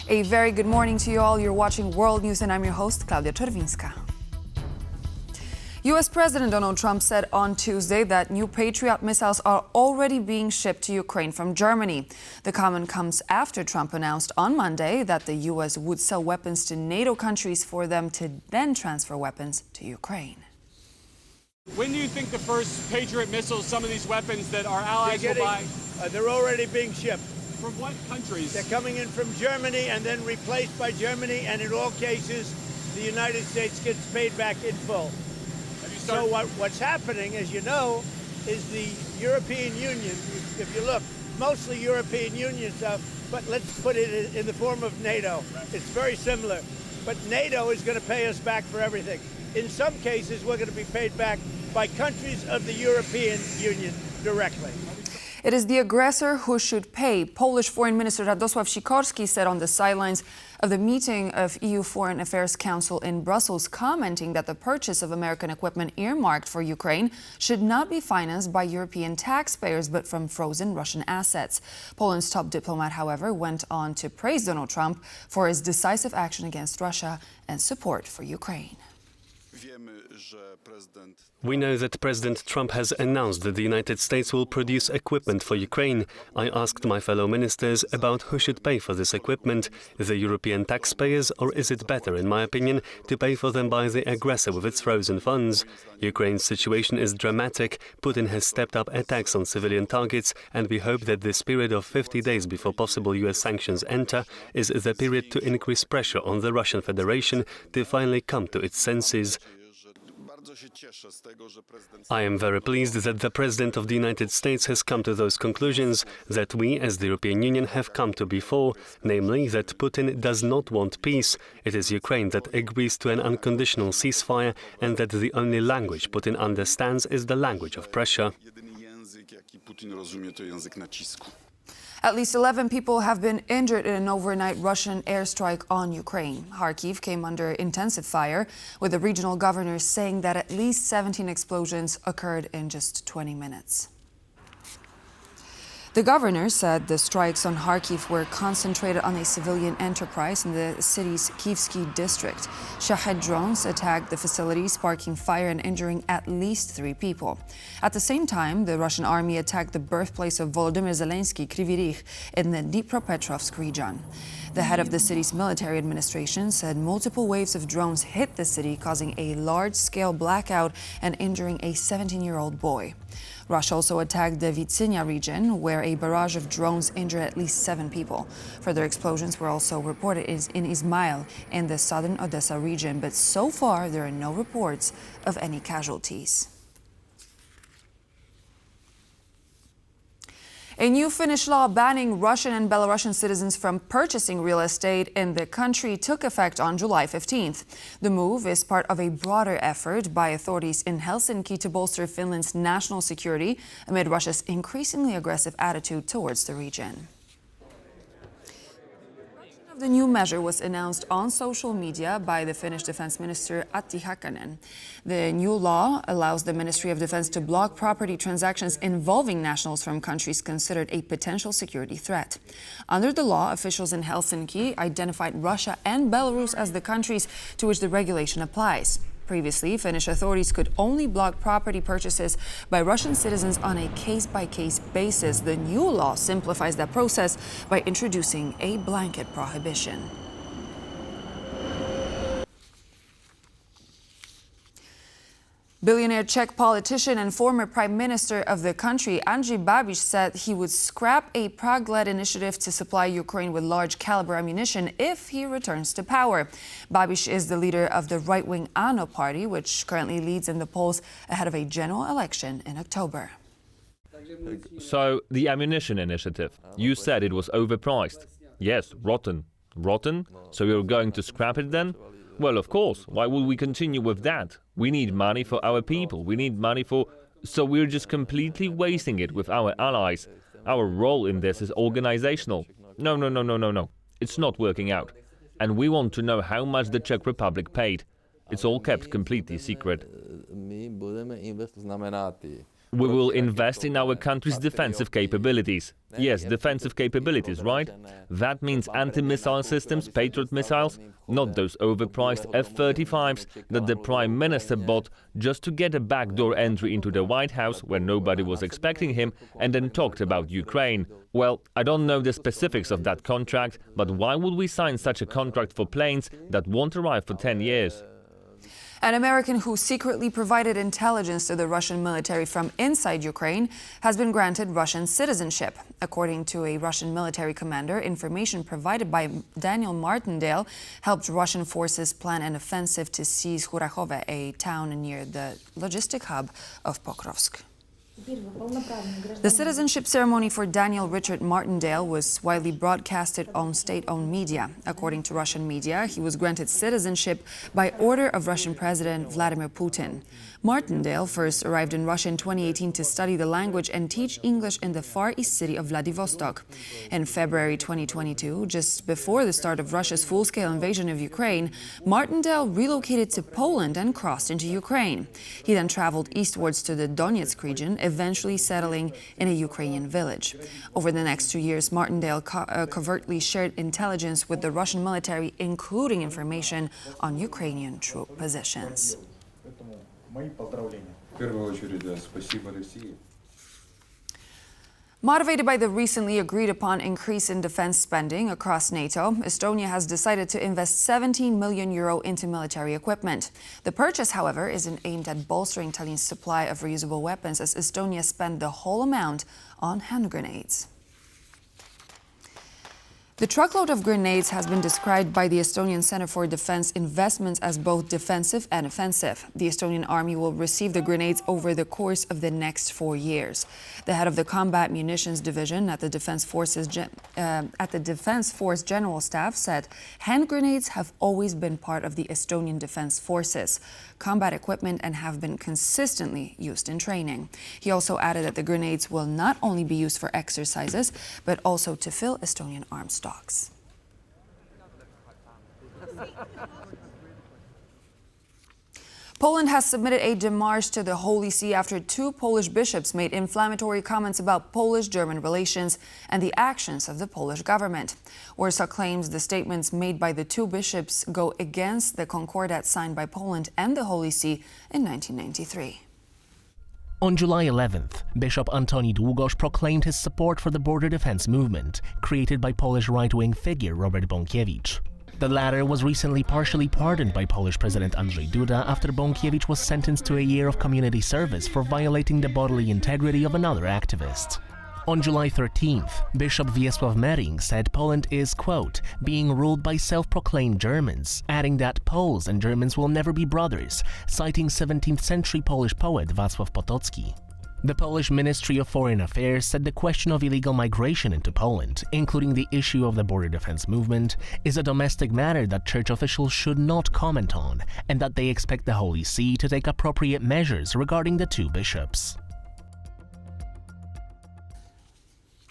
A very good morning to you all. You're watching World News and I'm your host, Klaudia Czerwińska. U.S. President Donald Trump said on Tuesday that new Patriot missiles are already being shipped to Ukraine from Germany. The comment comes after Trump announced on Monday that the U.S. would sell weapons to NATO countries for them to then transfer weapons to Ukraine. When do you think the first Patriot missiles, some of these weapons that our allies will buy? They're already being shipped. From what countries? They're coming in from Germany and then replaced by Germany, and in all cases, the United States gets paid back in full. So what's happening, as you know, is the European Union, if you look, mostly European Union stuff, but let's put it in the form of NATO. It's very similar. But NATO is going to pay us back for everything. In some cases, we're going to be paid back by countries of the European Union directly. It is the aggressor who should pay, Polish Foreign Minister Radosław Sikorski said on the sidelines of the meeting of EU Foreign Affairs Council in Brussels, commenting that the purchase of American equipment earmarked for Ukraine should not be financed by European taxpayers, but from frozen Russian assets. Poland's top diplomat, however, went on to praise Donald Trump for his decisive action against Russia and support for Ukraine. We know that President Trump has announced that the United States will produce equipment for Ukraine. I asked my fellow ministers about who should pay for this equipment, the European taxpayers, or is it better, in my opinion, to pay for them by the aggressor with its frozen funds? Ukraine's situation is dramatic. Putin has stepped up attacks on civilian targets, and we hope that this period of 50 days before possible US sanctions enter is the period to increase pressure on the Russian Federation to finally come to its senses. I am very pleased that the President of the United States has come to those conclusions that we, as the European Union, have come to before, namely that Putin does not want peace. It is Ukraine that agrees to an unconditional ceasefire, and that the only language Putin understands is the language of pressure. At least 11 people have been injured in an overnight Russian airstrike on Ukraine. Kharkiv came under intensive fire, with the regional governor saying that at least 17 explosions occurred in just 20 minutes. The governor said the strikes on Kharkiv were concentrated on a civilian enterprise in the city's Kyievsky district. Shahed drones attacked the facility, sparking fire and injuring at least 3 people. At the same time, the Russian army attacked the birthplace of Volodymyr Zelensky, Kryvyi Rih, in the Dnipropetrovsk region. The head of the city's military administration said multiple waves of drones hit the city, causing a large-scale blackout and injuring a 17-year-old boy. Russia also attacked the Vytsynia region, where a barrage of drones injured at least 7 people. Further explosions were also reported in Izmail in the southern Odessa region, but so far there are no reports of any casualties. A new Finnish law banning Russian and Belarusian citizens from purchasing real estate in the country took effect on July 15th. The move is part of a broader effort by authorities in Helsinki to bolster Finland's national security amid Russia's increasingly aggressive attitude towards the region. The new measure was announced on social media by the Finnish Defense Minister Antti Häkkänen. The new law allows the Ministry of Defense to block property transactions involving nationals from countries considered a potential security threat. Under the law, officials in Helsinki identified Russia and Belarus as the countries to which the regulation applies. Previously, Finnish authorities could only block property purchases by Russian citizens on a case-by-case basis. The new law simplifies that process by introducing a blanket prohibition. Billionaire Czech politician and former prime minister of the country, Andrej Babiš, said he would scrap a Prague-led initiative to supply Ukraine with large-caliber ammunition if he returns to power. Babiš is the leader of the right-wing ANO party, which currently leads in the polls ahead of a general election in October. So, the ammunition initiative. You said it was overpriced. Yes, rotten. Rotten? So you're going to scrap it then? Well, of course. Why would we continue with that? We need money for our people. We need money for... So we're just completely wasting it with our allies. Our role in this is organizational. No. It's not working out. And we want to know how much the Czech Republic paid. It's all kept completely secret. We will invest in our country's defensive capabilities. Yes, defensive capabilities, right? That means anti-missile systems, Patriot missiles, not those overpriced F-35s that the Prime Minister bought just to get a backdoor entry into the White House where nobody was expecting him and then talked about Ukraine. Well, I don't know the specifics of that contract, but why would we sign such a contract for planes that won't arrive for 10 years? An American who secretly provided intelligence to the Russian military from inside Ukraine has been granted Russian citizenship. According to a Russian military commander, information provided by Daniel Martindale helped Russian forces plan an offensive to seize Khurakhove, a town near the logistic hub of Pokrovsk. The citizenship ceremony for Daniel Richard Martindale was widely broadcasted on state-owned media. According to Russian media, he was granted citizenship by order of Russian President Vladimir Putin. Martindale first arrived in Russia in 2018 to study the language and teach English in the Far East city of Vladivostok. In February 2022, just before the start of Russia's full-scale invasion of Ukraine, Martindale relocated to Poland and crossed into Ukraine. He then traveled eastwards to the Donetsk region, eventually settling in a Ukrainian village. Over the next 2 years, Martindale covertly shared intelligence with the Russian military, including information on Ukrainian troop positions. Motivated by the recently agreed-upon increase in defense spending across NATO, Estonia has decided to invest €17 million into military equipment. The purchase, however, isn't aimed at bolstering Tallinn's supply of reusable weapons, as Estonia spent the whole amount on hand grenades. The truckload of grenades has been described by the Estonian Center for Defense Investments as both defensive and offensive. The Estonian army will receive the grenades over the course of the next 4 years. The head of the Combat Munitions Division at the Defense Force General Staff said hand grenades have always been part of the Estonian Defense Forces combat equipment and have been consistently used in training. He also added that the grenades will not only be used for exercises, but also to fill Estonian arms stocks. Poland has submitted a demarche to the Holy See after 2 Polish bishops made inflammatory comments about Polish-German relations and the actions of the Polish government. Warsaw claims the statements made by the 2 bishops go against the Concordat signed by Poland and the Holy See in 1993. On July 11th, Bishop Antoni Długosz proclaimed his support for the border defense movement, created by Polish right-wing figure Robert Bąkiewicz. The latter was recently partially pardoned by Polish President Andrzej Duda after Bąkiewicz was sentenced to a year of community service for violating the bodily integrity of another activist. On July 13th, Bishop Wiesław Mering said Poland is, quote, being ruled by self-proclaimed Germans, adding that Poles and Germans will never be brothers, citing 17th century Polish poet Wacław Potocki. The Polish Ministry of Foreign Affairs said the question of illegal migration into Poland, including the issue of the border defense movement, is a domestic matter that church officials should not comment on, and that they expect the Holy See to take appropriate measures regarding the 2 bishops.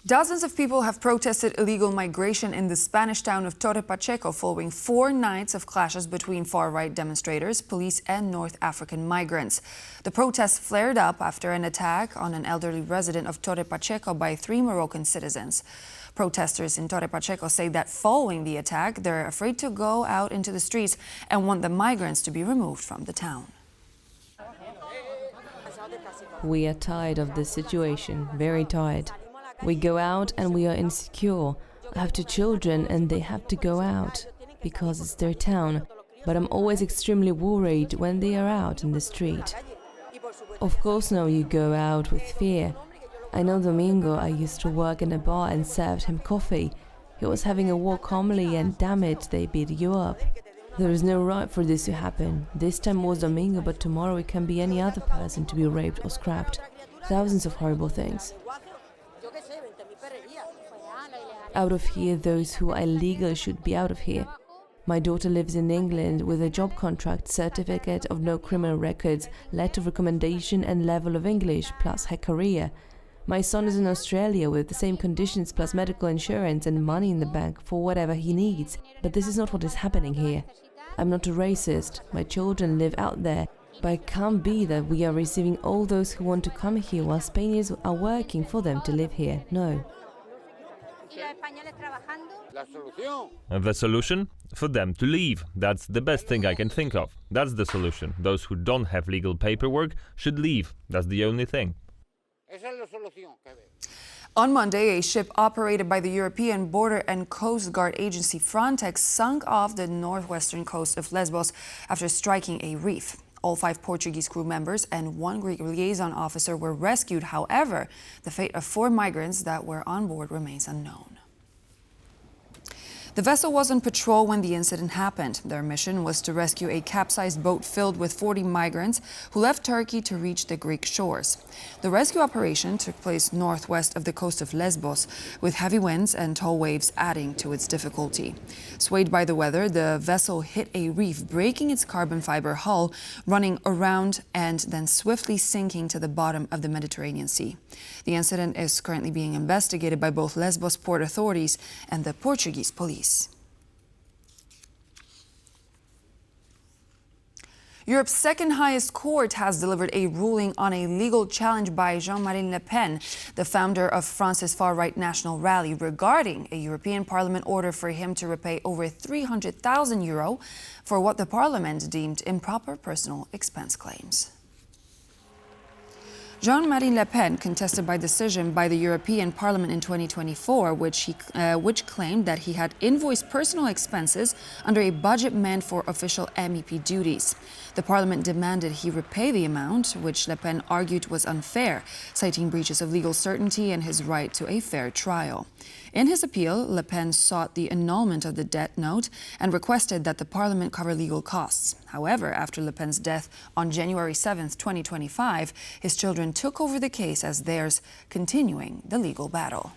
Dozens of people have protested illegal migration in the Spanish town of Torre Pacheco following 4 nights of clashes between far-right demonstrators, police and North African migrants. The protests flared up after an attack on an elderly resident of Torre Pacheco by 3 Moroccan citizens. Protesters in Torre Pacheco say that following the attack, they're afraid to go out into the streets and want the migrants to be removed from the town. We are tired of this situation, very tired. We go out and we are insecure. I have 2 children and they have to go out because it's their town. But I'm always extremely worried when they are out in the street. Of course now you go out with fear. I know Domingo, I used to work in a bar and served him coffee. He was having a walk calmly and damn it, they beat you up. There is no right for this to happen. This time was Domingo, but tomorrow it can be any other person to be raped or scrapped. Thousands of horrible things. Out of here, those who are illegal should be out of here. My daughter lives in England with a job contract, certificate of no criminal records, letter of recommendation and level of English, plus her career. My son is in Australia with the same conditions plus medical insurance and money in the bank for whatever he needs. But this is not what is happening here. I'm not a racist. My children live out there. But it can't be that we are receiving all those who want to come here while Spaniards are working for them to live here. No. The solution? For them to leave. That's the best thing I can think of. That's the solution. Those who don't have legal paperwork should leave. That's the only thing. On Monday, a ship operated by the European Border and Coast Guard agency Frontex sunk off the northwestern coast of Lesbos after striking a reef. All 5 Portuguese crew members and 1 Greek liaison officer were rescued. However, the fate of 4 migrants that were on board remains unknown. The vessel was on patrol when the incident happened. Their mission was to rescue a capsized boat filled with 40 migrants who left Turkey to reach the Greek shores. The rescue operation took place northwest of the coast of Lesbos, with heavy winds and tall waves adding to its difficulty. Swayed by the weather, the vessel hit a reef, breaking its carbon fiber hull, running around and then swiftly sinking to the bottom of the Mediterranean Sea. The incident is currently being investigated by both Lesbos port authorities and the Portuguese police. Europe's second highest court has delivered a ruling on a legal challenge by JeanMarie Le Pen, the founder of France's far-right National Rally, regarding a European Parliament order for him to repay over €300,000 for what the Parliament deemed improper personal expense claims. JeanMarie Le Pen contested by decision by the European Parliament in 2024, which claimed that he had invoiced personal expenses under a budget meant for official MEP duties. The Parliament demanded he repay the amount, which Le Pen argued was unfair, citing breaches of legal certainty and his right to a fair trial. In his appeal, Le Pen sought the annulment of the debt note and requested that the Parliament cover legal costs. However, after Le Pen's death on January 7, 2025, his children took over the case as theirs, continuing the legal battle.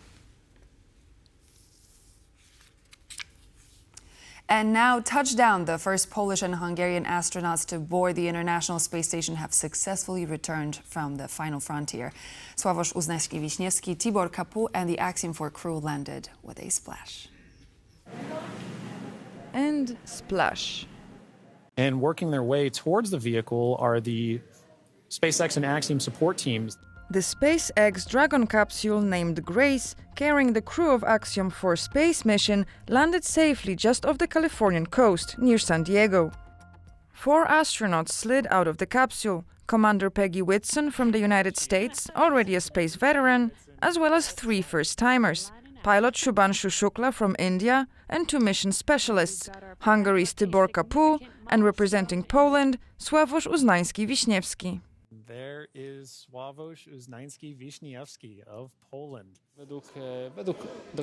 And now, touchdown. The first Polish and Hungarian astronauts to board the International Space Station have successfully returned from the final frontier. Sławosz Uznański-Wiśniewski, Tibor Kapu, and the Axiom 4 crew landed with a splash. And splash. And working their way towards the vehicle are the SpaceX and Axiom support teams. The SpaceX Dragon capsule named Grace, carrying the crew of Axiom 4 space mission, landed safely just off the Californian coast, near San Diego. 4 astronauts slid out of the capsule, Commander Peggy Whitson from the United States, already a space veteran, as well as 3 first-timers, pilot Shubhanshu Shukla from India, and 2 mission specialists, Hungary's Tibor Kapu, and representing Poland, Sławosz Uznański-Wiśniewski. There is Sławosz Uznański-Wiśniewski of Poland.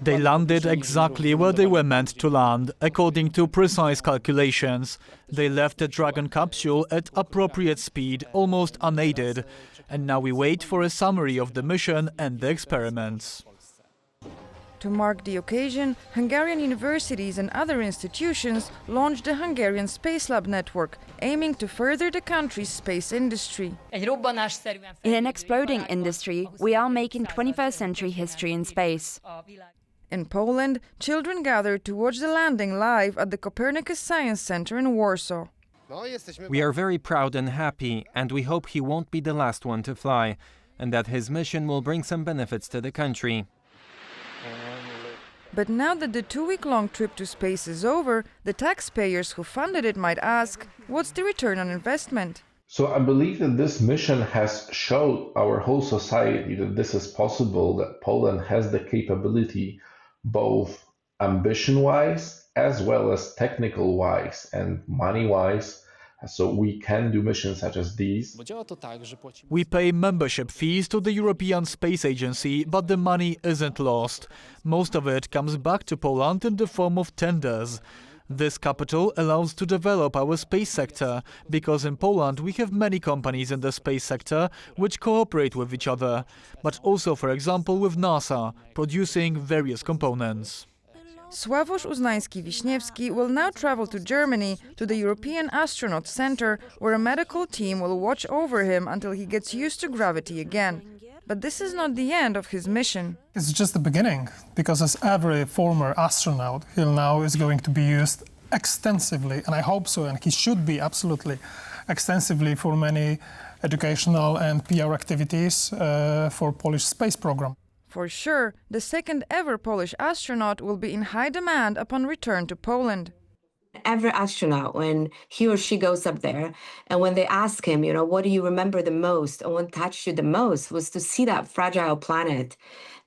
They landed exactly where they were meant to land, according to precise calculations. They left the Dragon capsule at appropriate speed, almost unaided, and now we wait for a summary of the mission and the experiments. To mark the occasion, Hungarian universities and other institutions launched the Hungarian Space Lab network, aiming to further the country's space industry. In an exploding industry, we are making 21st century history in space. In Poland, children gathered to watch the landing live at the Copernicus Science Center in Warsaw. We are very proud and happy, and we hope he won't be the last one to fly, and that his mission will bring some benefits to the country. But now that the 2-week-long trip to space is over, the taxpayers who funded it might ask, what's the return on investment? So I believe that this mission has showed our whole society that this is possible, that Poland has the capability, both ambition-wise as well as technical-wise and money-wise, so we can do missions such as these. We pay membership fees to the European Space Agency, but the money isn't lost. Most of it comes back to Poland in the form of tenders. This capital allows to develop our space sector, because in Poland we have many companies in the space sector which cooperate with each other, but also, for example, with NASA, producing various components. Sławosz Uznański-Wiśniewski will now travel to Germany, to the European Astronaut Center, where a medical team will watch over him until he gets used to gravity again. But this is not the end of his mission. It's just the beginning, because as every former astronaut, he now is going to be used extensively, and I hope so, and he should be absolutely extensively for many educational and PR activities for Polish space program. For sure, the second ever Polish astronaut will be in high demand upon return to Poland. Every astronaut, when he or she goes up there, and when they ask him, what do you remember the most, and what touched you the most, was to see that fragile planet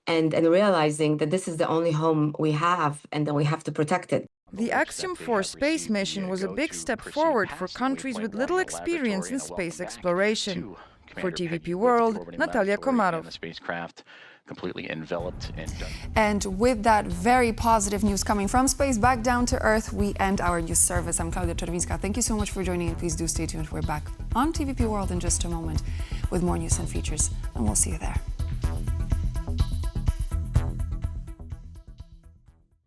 and realizing that this is the only home we have and that we have to protect it. The Axiom 4 space mission was a big step forward for countries with little experience in space exploration. For TVP World, Natalia Komarov. Completely enveloped and done. And with that very positive news coming from space back down to Earth, we end our news service. I'm Klaudia Czerwińska. Thank you so much for joining, and please do stay tuned. We're back on TVP World in just a moment with more news and features, and we'll see you there.